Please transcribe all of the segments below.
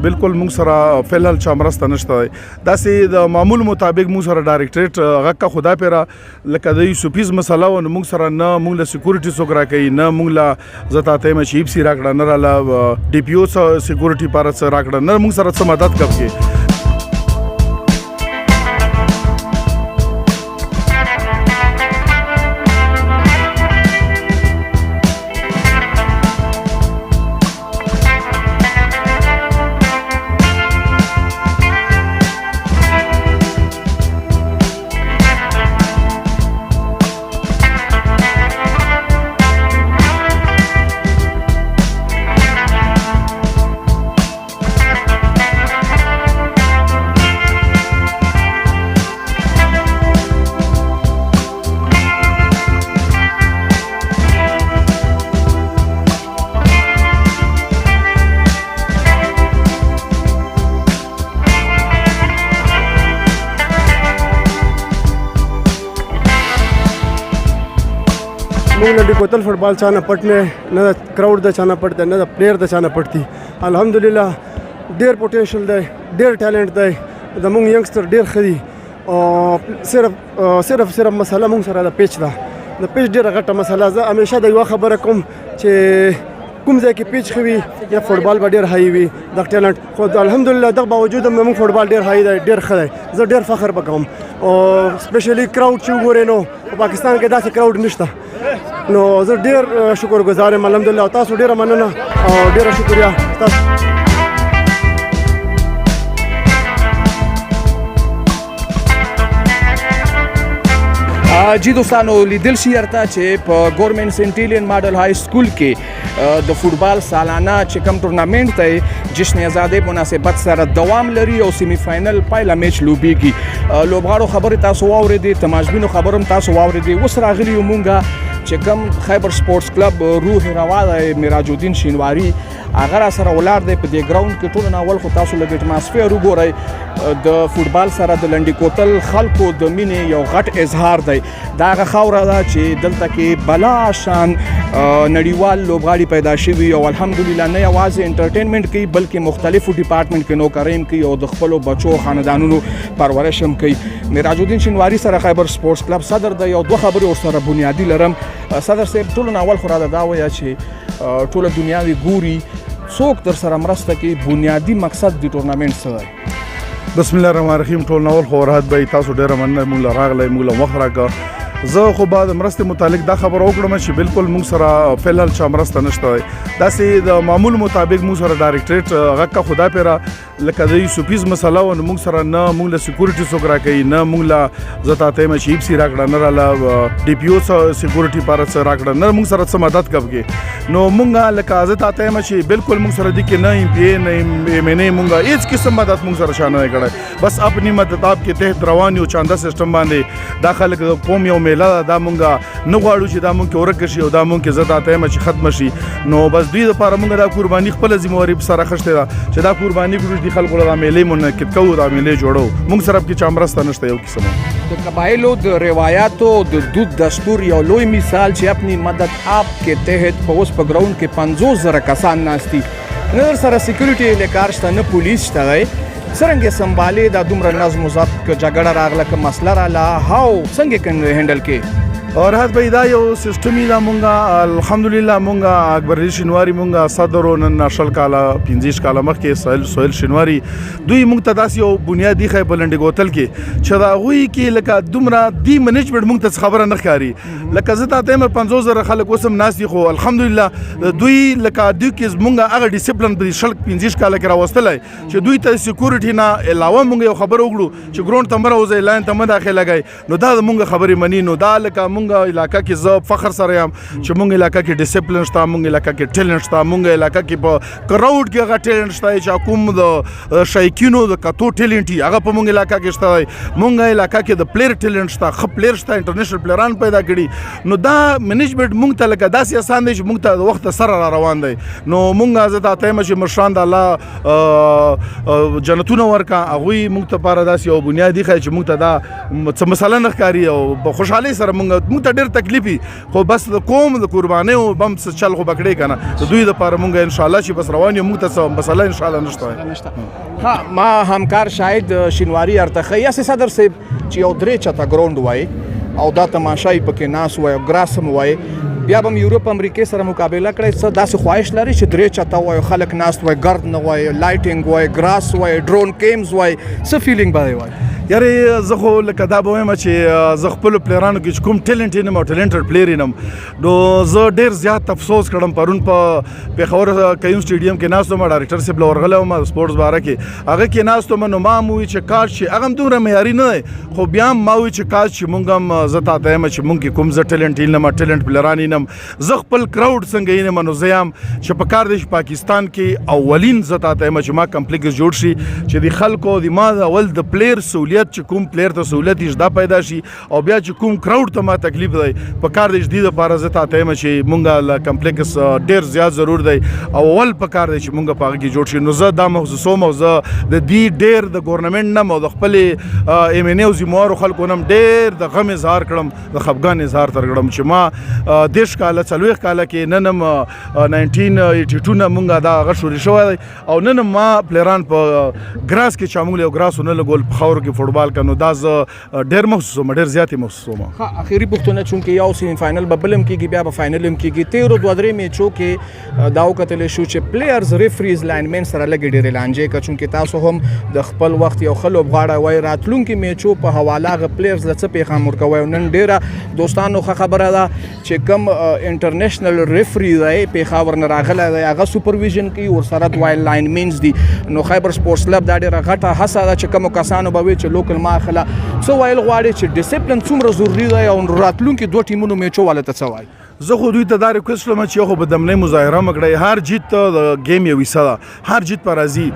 بالکل موږ سره فلحال چا مرسته نشته دی داسې د معمول مطابق موږ سره ډایرکټریټ هغه کا خدا پیرا لکه د یوسفیز مسله و موږ سره نه موږ له سکیورټي څوک راکوي نه موږ له زه تاته یم چې ایپسي راکړه نه راله ډي پی او سکیورټي پاره څه راکړه نه موږ سره څه مدد کوي موږ له کوتل فوټبال چا نه پټ نه د کراوډ د چا نه پټ دی نه د پلیر د چا نه پټ دي الحمدلله ډېر پوټینشل دی ډېر ټیلنټ دی زموږ ینګسټر ډېر ښه دي او صرف مسله موږ سره د پیچ ده د پیچ ډېره غټه مسله زه همیشه د یوه خبره کوم چې کوم ځای کې پیچ ښه وي یا فوټبال به ډېر های وي د ټیلنټ خو الحمدلله دغه باوجود هم زموږ فوټبال ډېر های دی ډېر ښه دی زه ډېر فخر به کوم او سپیشلي کراوډ چې وګورئ نو په پاکستان کې داسې کراوډ نشته نو زه ډېر شکرګزار یم الحمدلله تاسو ډېره مننه او ډېره شکریه تاسو جی دوستانو لیدل شي ارته چې په ګورنمنت سنټیلین ماډل های سکول کې د فوټبال سالانه چې کوم ټورنامنټ دی جشن آزادۍ مناسبت سره دوام لري او سیمی فائنل پایله میچ لوبیږي لوبغاړو خبرې تاسو واورېدې تماشبینو خبرو هم تاسو واورېدې اوس راغلي یو مونږه چې کوم خیبر سپورټس کلب روح روا دی میراج الدین شینواري هغه را سره ولاړ دی په دې ګراوند کې ټول ناول خو تاسو لږ اټماسفیر وګورئ د فوټبال سره د لنډي کوتل خلکو د مینې یو غټ اظهار دی دا هغه خاوره ده چې دلته کې بلا شان نړیوال لوبغاړي پیدا شوي او الحمدلله نه یوازې انټرټینمنټ کوي بلکې مختلفو ډپارټمنټ کې نوکرۍ هم کوي او د خپلو بچو خاندانونو پرورش هم کوي میراج الدین شینواري سره خیبر سپورټس کلب صدر دی او دوه خبرې ورسره بنیادي لرم صدر صاحب ټولو نه اول خو راته دا وایه چې ټوله دنیاوې ګوري څوک در سره مرسته کوي بنیادي مقصد د ټورنامنټ څه دی بسم الله الرحمن الرحیم ټول ناول خو راحت به تاسو ډېره مننه موږ له راغلی موږ له وخت راکړه زه خو بعد مرستې متعلق دا خبره وکړم چې بالکل موږ سره فلحال چا مرسته نشته دی داسې د معمول مطابق موږ سره ډایرکټریټ هغه کا خدا پیرا لکه د یوسفیز مسله و موږ سره نه موږ له سکیورټي څوک راکوي نه موږ له زه تاته یم چې ایپسي راکړه نه راله ډي پی او سکیورټي پاره څه راکړه نه موږ سره څه مدد کوي نو موږ لکه زه تاته یم چې بالکل موږ سره دي کې نه ایم پی ای نه ایم این ای موږ هیڅ قسم مدد موږ سره شانه نه کړی بس اپنی مدد آپ کې تحت روان یو چاندا سیستم باندې دا خلک د قوم یو میله دا موږ نه غواړو چې دا موږ کې ورک شي او دا موږ کې زه تاته یم چې ختم شي نو بس دوی لپاره موږ دا قرباني خپل ذمہواری سره خښته ده چې دا قرباني کړو د خلکو له میلې منعقد کوو دا میلې جوړو موږ سره کې چا مرسته نشته یو قسم د قبایلو د روایاتو د دود دستور یو لوی مثال چې اپنی مدد آپ کې تحت په اوس په ګراوند کې 50,000 کسان ناستي نه در سره سکیورټي لیکار شته نه پولیس شته څرنګه سنبالې دا دومره نظم و ضبط که جګړه راغله که مسله راله هاو څنګه هینډل کې اور حد به دا یو سیستم دا مونږه الحمدلله مونږه اکبر علي شینواري مونږه صدر نن ناشل کاله 15 کاله مخکې سهیل شینواري دوی مونږ ته داسې یو بنیادي خی په لنډي کوتل کې چې دا هغوی کې لکه دومره دی منیجمنټ مونږ ته خبره نه ښکاري لکه زه تاته یم 50,000 خلک اوس هم ناست دي خو الحمدلله دوی لکه دوی کې مونږ هغه ډیسپلن په شل 15 کاله کې راوستلی چې دوی ته سکیورټي نه علاوه مونږ یو خبره وکړو چې ګراوند ته مه راوځئ لاین ته مه داخله کوئ نو دا مونږ خبرې مني نو دا لکه مونږ علاقه کې زه فخر سره یم چې مونږ علاقه کې ډیسپلن شته مونږ علاقه کې ټیلنټ شته مونږ علاقه کې په کراوډ کې هغه ټیلنټ شته چې کوم د شایقینو د کتو ټیلنټ هغه په مونږ علاقه کې شته مونږ علاقه کې د پلیر ټیلنټ شته ښه پلیر شته انټرنیشنل پلیران پیدا کړي نو دا منیجمنټ مونږ ته لکه داسې اسان دی چې مونږ ته د وخت سره را روان دی نو مونږ زه تاته یم چې مشران د الله جنتونه ورکا هغوی مونږ ته لپاره داسې یو بنیادي ښایي چې مونږ ته دا څه مسله نه ښکاري او په خوشحالۍ سره مونږ موږ ته ډېر تکلیفي خو بس د قوم د قربانۍ او بم څه چل خو بکړې که نه د دوی دپاره موږ انشاءالله چې بس روان یو موږ ته څه مسله انشاءالله نشته. ها ما همکار شاید شینواري ارتخی یا صدر صاحب چې یو درې چته ګراوند وای او دا تماشای پکې ناس وای او ګراسم وای بیا به یورپ امریکا سره مقابله کړی څه داسې خواهش لري چې درې چته وای خلک ناست وای ګرد نه وای لایټینګ وای ګراس وای ډرون کیمز وای څه فیلینګ به وای؟ یاره زه خو لکه دا به وایم چې زه خپلو پلیرانو کې چې کوم ټیلنټ یم او ټیلنټډ پلیر یم نو زه ډېر زیات افسوس کړم پرون په پېښور قیوم سټیډیم کې ناست وم ډایرکټر صاحب له ورغلی وم د سپورټس باره کې هغه کې ناست وم نو ما هم وویل چې کاش چې هغه هم دومره معیاري نه دی خو بیا هم ما وویل چې کاش چې مونږ هم زه تا ته یم چې مونږ کې کوم زه ټیلنټ یم ټیلنټ پلیران یم زه خپل کراوډ څنګه یم نو زه یم چې په کار دی چې پاکستان کې اولین زه تا ته یم چې ما کمپلیکس جوړ شي چې د خلکو د ما د اول د پلیر سہولیت چې کوم پلیر ته سہولیت دا پیدا شي او بیا چې کوم کراوډ ته ما تکلیف دی په کار دی چې دې دپاره زه تا ته یم چې مونږ له کمپلیکس ډېر زیات ضرور دی او اول په کار دی چې مونږ په هغه کې جوړ شي نو زه دا محسوسوم او زه د دې ډېر د ګورنمنټ نه او د خپلې ایم این اے او ذمهوارو خلکو نه هم ډېر د غم اظهار کړم د خفګان اظهار تر کړم چې ما دېرش کاله 40 کاله کې نن هم 1982 نه مونږ دا هغه شروع شوی دی او نن هم ما پلیران په ګراس کې چا مونږ له ګراس ونه لګول په خاورو کې فوټبال کا نو دا زه ډېر محسوسوم ډېر زیاتې محسوسوم. ها اخري پوښتنه چونکې یو سیمی فاینل به بل هم کېږي بیا به فاینل هم کېږي تېرو دوه درې میچو کې دا وکتلی شو چې پلیئرز ریفریز لاینمین سره لږې ډېرې لانجې که چونکې تاسو هم د خپل وخت یو ښه لوبغاړی وای راتلونکي میچو په حواله هغه پلیئرز له څه پیغام ورکوئ او نن ډېره دوستانو ښه خبره ده چې کوم انټرنیشنل ریفری دی پېښور نه راغلی دی هغه سوپرویژن کوي ورسره دوه لاینمینز دي نو خیبر سپورټس کلب دا ډېره غټه هڅه ده چې کومو کسانو به وي چې لوکل ماخله څه ویل غواړي چې ډیسپلن څومره ضروري دی او راتلونکي دوه ټیمونو میچو والا ته څه وایي؟ زه خو دوی ته دا ریکویسټ کوم چې یو خو په دمنۍ مظاهره مه کړئ هر جیت ته د گیم یو حصه ده هر جیت په راځي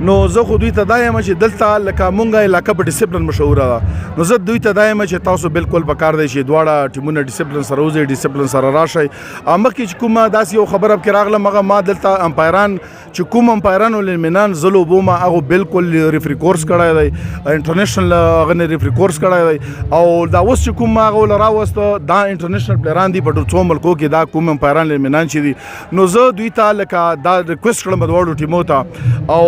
نو زه خو دوی ته دا یم چې دلته لکه مونږ علاقه په ډیسپلن مشهوره ده نو زه دوی ته دا یم چې تاسو بالکل په کار دی چې دواړه ټیمونه ډیسپلن سره وځئ ډیسپلن سره راشئ مخکې چې کومه داسې یو خبره پکې راغله هغه ما دلته امپایران چې کوم امپایران ولمنان زه لوبوم هغه بالکل ریفري کورس کړی دی انټرنیشنل هغه نه ریفري کورس کړی دی او دا اوس چې کوم هغه ول راوسته دا انټرنیشنل پلیران دي په څو ملکو کې دا کوم امپایران لمنان چې دي نو زه دوی ته لکه دا ریکویسټ کړم د دواړو ټیمو ته او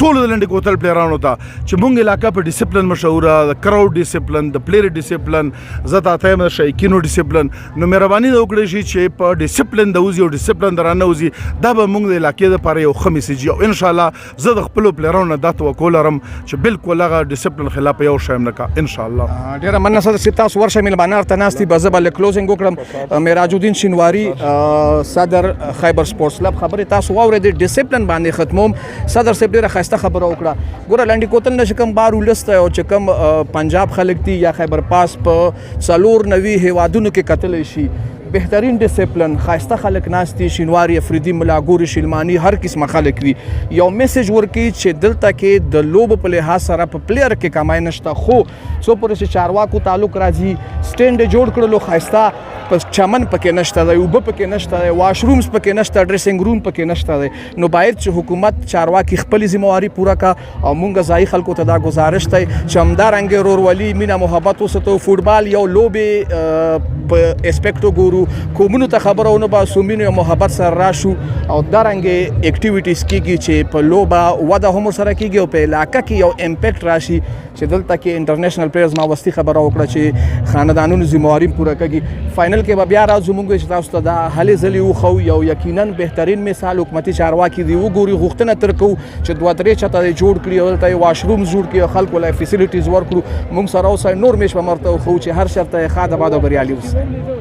ټولو د لنډې کوتل پلیرانو ته چې مونږ علاقه په ډیسپلن مشهوره د کراوډ ډیسپلن د پلیر ډیسپلن زه تا ته یم د شایقینو ډیسپلن نو مهرباني دا وکړئ شي چې په ډیسپلن د وځي او ډیسپلن درانه وځي دا به مونږ د علاقې دپاره یو ښه میسیج او انشاءالله زه د خپلو پلیرانو نه دا توقع لرم چې بالکل هغه ډیسپلن خلاف یو شی هم نه کا انشاءالله. ډېره مننه صدر صاحب تاسو ورشه مېلمانه ورته ناست دي به زه به لږ کلوزینګ وکړم معراج الدین شینواري صدر خیبر سپورټس کلب خبرې تاسو واورېدې ډیسپلن باندې ختموم صدر صاحب ډېره ښایسته خبره وکړه ګوره لنډې کوتل نه چې کوم بار ولس دی او چې کوم پنجاب خلک دي یا خیبر پاس په 94 هیوادونو کې کتلی شي بهترین ډیسپلن ښایسته خلک ناست دي شینواري افریدي ملاګوري شلماني هر قسمه خلک دي یو میسیج ورکوي چې دلته کې د لوبو په لحاظ سره په پلیر کې کمای نشته خو څو پورې چې چارواکو تعلق راځي سټینډ یې جوړ کړلو ښایسته په چمن پکې نشته دی اوبه پکې نشته دی واش رومز پکې نشته ډریسنګ روم پکې نشته دی نو باید چې حکومت چارواکي خپلې ذمهواري پوره کړه او مونږ ځایي خلکو ته دا گزارش دی چې همدارنګې ورورولي مینه محبت وساتو فوټبال یو لوبې په اسپیکټو ګورو کومونو ته خبره ونه باسو مینې او محبت سره راشو او دارنګې اکټیویټیز کېږي چې په لوبه وده هم ورسره کېږي او په علاقه کې یو امپیکټ راشي چې دلته کې انټرنیشنل پلیرز ما وستي خبره وکړه چې خاندانونو ذمهواري پوره کړي فاینل کې به بیا راځو مونږ چې تاسو ته دا هلې ځلې وښو یو یقینا بهترین مثال حکومتي چارواکي دي وګوري غوښتنه تر کوو چې دوه درې چته یې جوړ کړي او دلته یې واش رومز جوړ کړي او خلکو له فیسیلیټیز ورکړو مونږ سره اوسئ نور میچ به مرته وښو چې هر شرط یې ښه د باد او بریالي اوسئ.